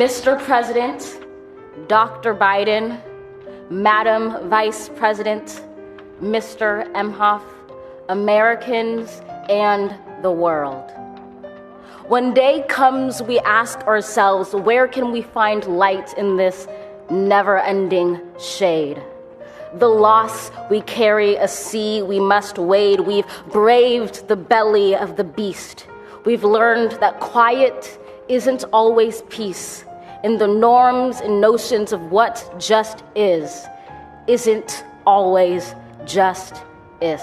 Mr. President, Dr. Biden, Madam Vice President, Mr. Emhoff, Americans, and the world. When day comes, we ask ourselves, where can we find light in this never-ending shade? The loss we carry, a sea we must wade. We've braved the belly of the beast. We've learned that quiet isn't always peace, and the norms and notions of what just isn't always just is.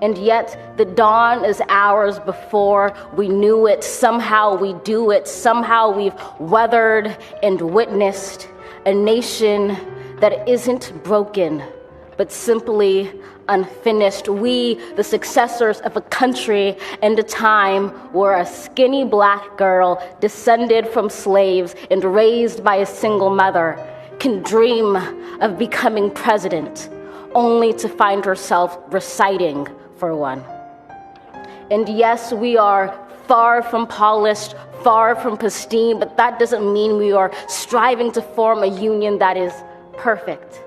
And yet the dawn is ours before we knew it. Somehow we do it. Somehow we've weathered and witnessed a nation that isn't broken, but simply unfinished. We, the successors of a country and a time where a skinny black girl descended from slaves and raised by a single mother can dream of becoming president, only to find herself reciting for one. And yes, we are far from polished, far from pristine, but that doesn't mean we are striving to form a union that is perfect.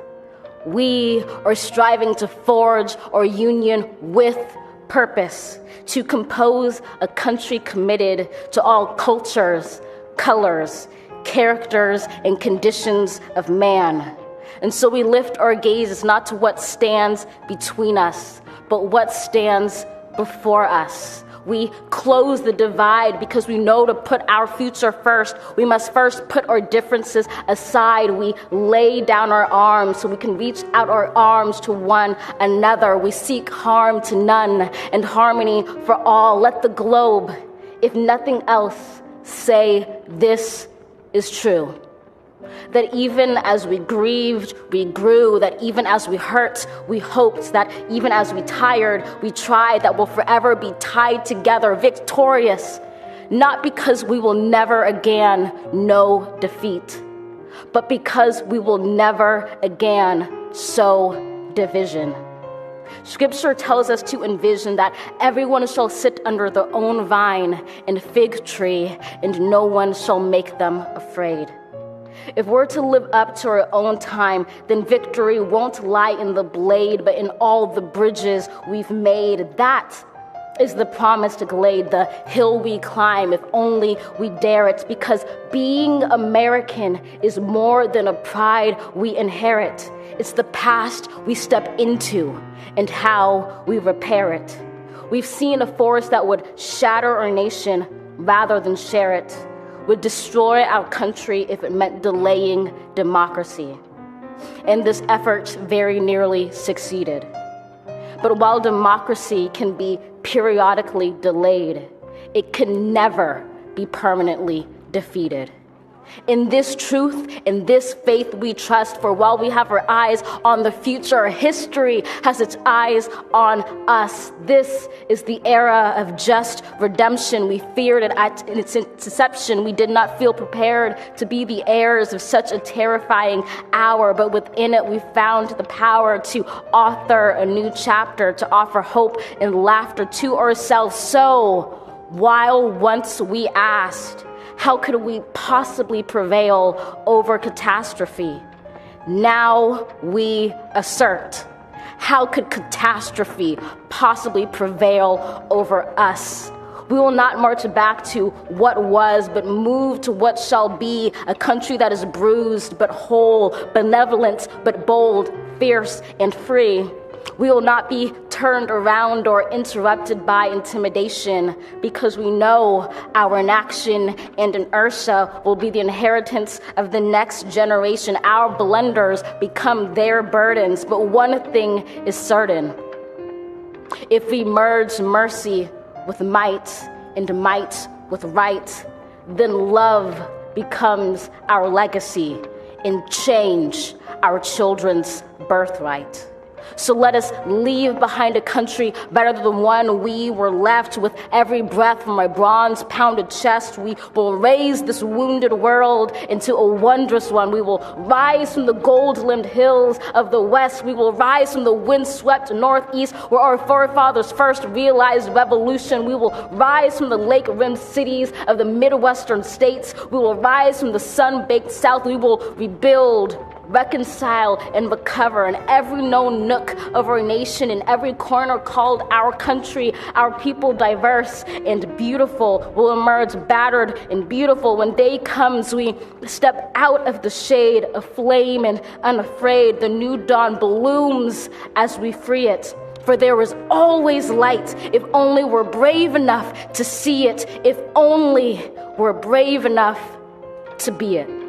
We are striving to forge our union with purpose, to compose a country committed to all cultures, colors, characters, and conditions of man. And so we lift our gazes not to what stands between us, but what stands before us. We close the divide because we know to put our future first, we must first put our differences aside. We lay down our arms so we can reach out our arms to one another. We seek harm to none and harmony for all. Let the globe, if nothing else, say this is true. That even as we grieved, we grew. That even as we hurt, we hoped. That even as we tired, we tried. That we'll forever be tied together, victorious. Not because we will never again know defeat, but because we will never again sow division. Scripture tells us to envision that everyone shall sit under their own vine and fig tree, and no one shall make them afraid. If we're to live up to our own time, then victory won't lie in the blade, but in all the bridges we've made. That is the promised glade, the hill we climb, if only we dare it, because being American is more than a pride we inherit. It's the past we step into and how we repair it. We've seen a force that would shatter our nation rather than share it, would destroy our country if it meant delaying democracy. And this effort very nearly succeeded. But while democracy can be periodically delayed, it can never be permanently defeated. In this truth, in this faith we trust, for while we have our eyes on the future, history has its eyes on us. This is the era of just redemption. We feared it at its inception. We did not feel prepared to be the heirs of such a terrifying hour, but within it we found the power to author a new chapter, to offer hope and laughter to ourselves. So, while once we asked, how could we possibly prevail over catastrophe? Now we assert, how could catastrophe possibly prevail over us? We will not march back to what was, but move to what shall be, a country that is bruised but whole, benevolent but bold, fierce and free. We will not be turned around or interrupted by intimidation, because we know our inaction and inertia will be the inheritance of the next generation. Our blunders become their burdens. But one thing is certain: if we merge mercy with might and might with right, then love becomes our legacy and change our children's birthright. So let us leave behind a country better than the one we were left. With every breath from my bronze-pounded chest, we will raise this wounded world into a wondrous one. We will rise from the gold-limbed hills of the west. We will rise from the wind-swept northeast, where our forefathers first realized revolution. We will rise from the lake-rimmed cities of the Midwestern states. We will rise from the sun-baked south. We will rebuild, reconcile, and recover in every known nook of our nation, in every corner called our country. Our people, diverse and beautiful, will emerge battered and beautiful. When day comes, we step out of the shade, aflame and unafraid. The new dawn blooms as we free it. For there is always light, if only we're brave enough to see it, if only we're brave enough to be it.